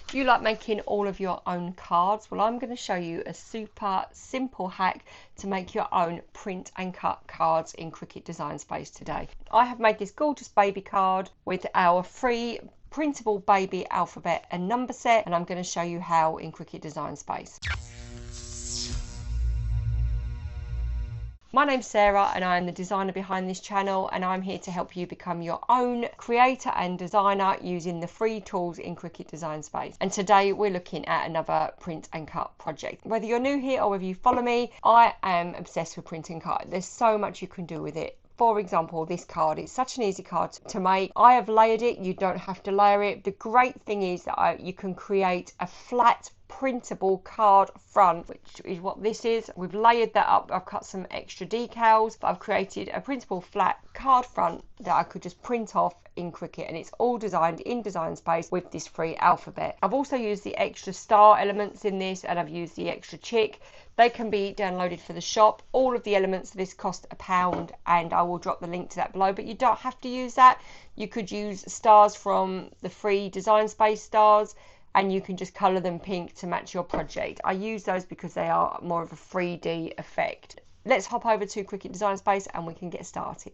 Do you like making all of your own cards? Well, I'm going to show you a super simple hack to make your own print and cut cards in Cricut Design Space today. I have made this gorgeous baby card with our free printable baby alphabet and number set, and I'm going to show you how in Cricut Design Space. My name's Sarah and I am the designer behind this channel, and I'm here to help you become your own creator and designer using the free tools in Cricut Design Space. And today we're looking at another print and cut project. Whether you're new here or whether you follow me, I am obsessed with print and cut. There's so much you can do with it. For example, this card, it's such an easy card to make. I have layered it, you don't have to layer it. The great thing is that you can create a flat printable card front, which is what this is. We've layered that up. I've cut some extra decals, but I've created a printable flat card front that I could just print off in Cricut, and it's all designed in Design Space with this free alphabet. I've also used the extra star elements in this, and I've used the extra chick. They can be downloaded for the shop. All of the elements of this cost £1, and I will drop the link to that below, but you don't have to use that. You could use stars from the free Design Space stars, and you can just colour them pink to match your project. I use those because they are more of a 3D effect. Let's hop over to Cricut Design Space and we can get started.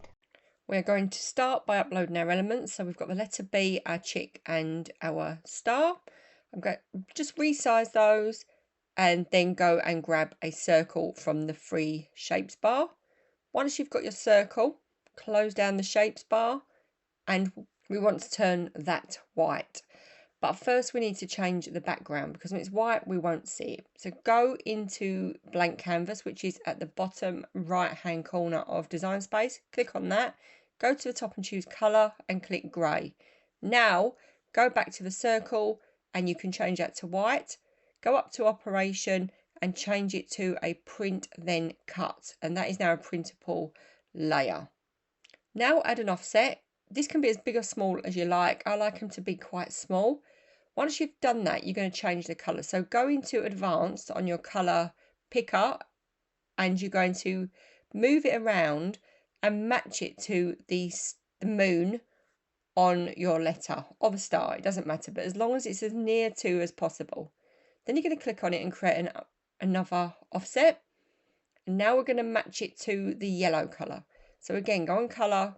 We're going to start by uploading our elements. So we've got the letter B, our chick and our star. I'm going to just resize those and then go and grab a circle from the free shapes bar. Once you've got your circle, close down the shapes bar, and we want to turn that white. But first we need to change the background, because when it's white we won't see it. So go into blank canvas, which is at the bottom right hand corner of Design Space. Click on that, go to the top and choose colour and click grey. Now go back to the circle and you can change that to white. Go up to operation and change it to a print then cut, and that is now a printable layer. Now add an offset. This can be as big or small as you like. I like them to be quite small. Once you've done that, you're going to change the colour. So go into advanced on your colour picker, and you're going to move it around and match it to the moon on your letter or the star. It doesn't matter, but as long as it's as near to as possible. Then you're going to click on it and create another offset. And now we're going to match it to the yellow colour. So again, go on colour,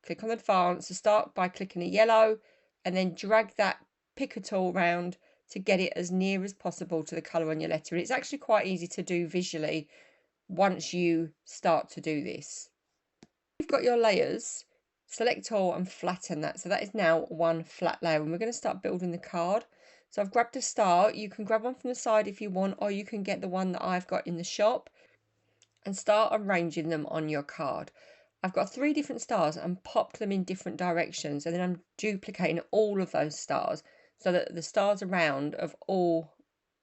click on advanced, to start by clicking a yellow, and then drag that picker tool around to get it as near as possible to the colour on your letter. And it's actually quite easy to do visually once you start to do this. You've got your layers, select all and flatten that. So that is now one flat layer, and we're going to start building the card. So I've grabbed a star. You can grab one from the side if you want, or you can get the one that I've got in the shop and start arranging them on your card. I've got 3 different stars and popped them in different directions, and then I'm duplicating all of those stars so that the stars around of all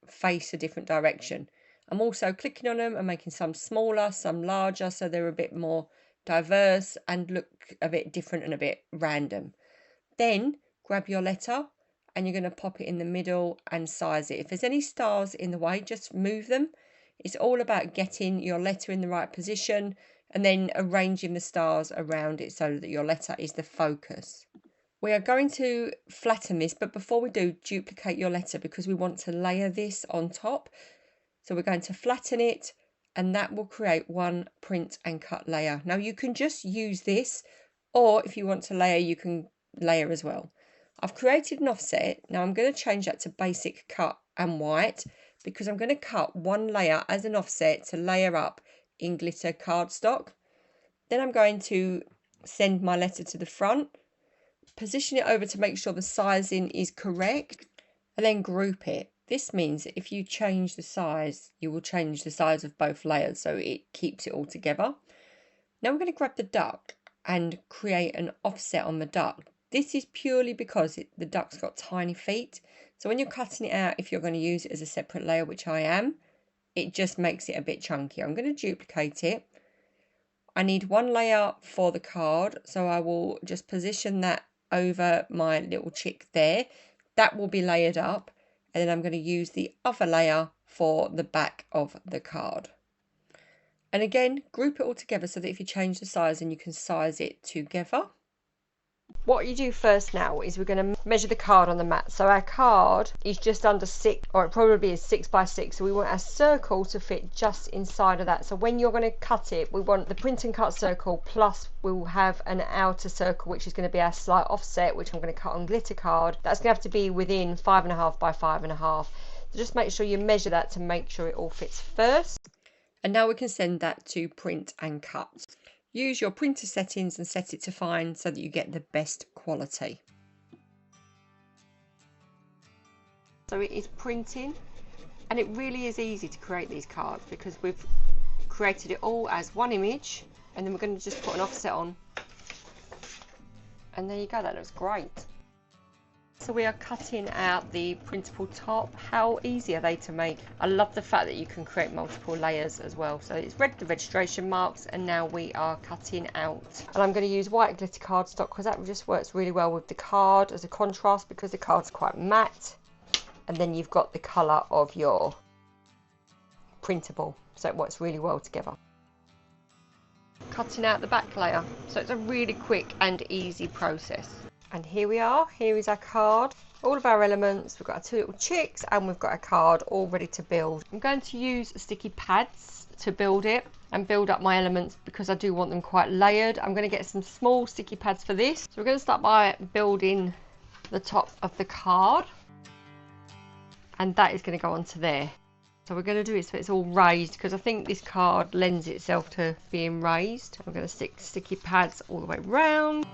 face a different direction. I'm also clicking on them and making some smaller, some larger, so they're a bit more diverse and look a bit different and a bit random. Then grab your letter and you're going to pop it in the middle and size it. If there's any stars in the way, just move them. It's all about getting your letter in the right position and then arranging the stars around it so that your letter is the focus. We are going to flatten this, but before we do, duplicate your letter because we want to layer this on top. So we're going to flatten it, and that will create one print and cut layer. Now you can just use this, or if you want to layer, you can layer as well. I've created an offset. Now I'm going to change that to basic cut and white, because I'm going to cut one layer as an offset to layer up in glitter cardstock. Then I'm going to send my letter to the front, position it over to make sure the sizing is correct, and then group it. This means that if you change the size, you will change the size of both layers, so it keeps it all together. Now we're going to grab the duck and create an offset on the duck. This is purely because the duck's got tiny feet. So when you're cutting it out, if you're going to use it as a separate layer, which I am, it just makes it a bit chunky. I'm going to duplicate it. I need one layer for the card, so I will just position that over my little chick there. That will be layered up, and then I'm going to use the other layer for the back of the card. And again, group it all together so that if you change the size, then you can size it together. What you do first now is we're going to measure the card on the mat. So our card is just under 6, or it probably is 6 by 6. So we want our circle to fit just inside of that. So when you're going to cut it, we want the print and cut circle, plus we'll have an outer circle, which is going to be our slight offset, which I'm going to cut on glitter card. That's going to have to be within 5.5 by 5.5. So just make sure you measure that to make sure it all fits first. And now we can send that to print and cut. Use your printer settings and set it to fine so that you get the best quality. So it is printing, and it really is easy to create these cards because we've created it all as one image, and then we're going to just put an offset on, and there you go. That looks great. So we are cutting out the printable top. How easy are they to make? I love the fact that you can create multiple layers as well. So it's read the registration marks, and now we are cutting out. And I'm going to use white glitter cardstock because that just works really well with the card as a contrast, because the card's quite matte. And then you've got the colour of your printable, so it works really well together. Cutting out the back layer. So it's a really quick and easy process. And here we are, here is our card, all of our elements. We've got our 2 little chicks, and we've got a card all ready to build. I'm going to use sticky pads to build it and build up my elements because I do want them quite layered. I'm going to get some small sticky pads for this. So we're going to start by building the top of the card, and that is going to go onto there. So we're going to do it so it's all raised, because I think this card lends itself to being raised. I'm going to stick sticky pads all the way around.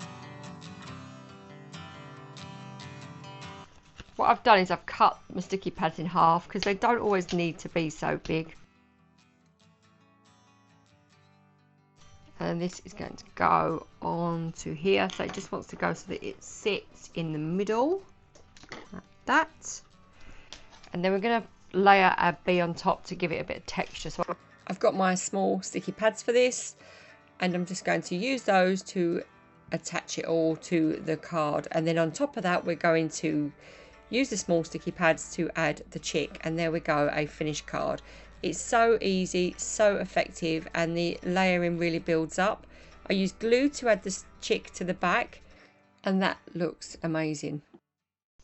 What I've done is I've cut my sticky pads in half because they don't always need to be so big. And this is going to go on to here. So it just wants to go so that it sits in the middle, like that. And then we're going to layer our bee on top to give it a bit of texture. So I've got my small sticky pads for this, and I'm just going to use those to attach it all to the card. And then on top of that, we're going to use the small sticky pads to add the chick, and there we go, a finished card. It's so easy, so effective, and the layering really builds up. I used glue to add the chick to the back, and that looks amazing.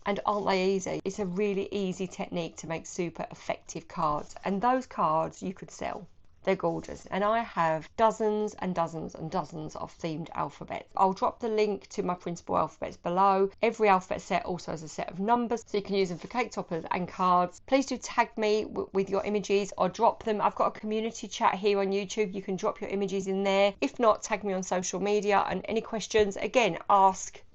And aren't they easy? It's a really easy technique to make super effective cards, and those cards you could sell. They're gorgeous, and I have dozens and dozens and dozens of themed alphabets. I'll drop the link to my printable alphabets below. Every alphabet set also has a set of numbers, so you can use them for cake toppers and cards. Please do tag me with your images or drop them. I've got a community chat here on YouTube. You can drop your images in there. If not, tag me on social media, and any questions, again,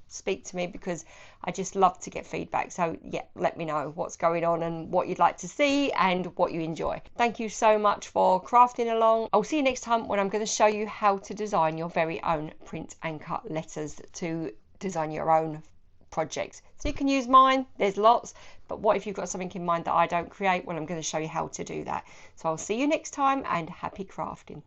speak to me, because I just love to get feedback. So yeah, let me know what's going on and what you'd like to see and what you enjoy. Thank you so much for crafting along. I'll see you next time when I'm going to show you how to design your very own print and cut letters to design your own projects. So you can use mine, there's lots, but what if you've got something in mind that I don't create? Well, I'm going to show you how to do that. So I'll see you next time, and happy crafting.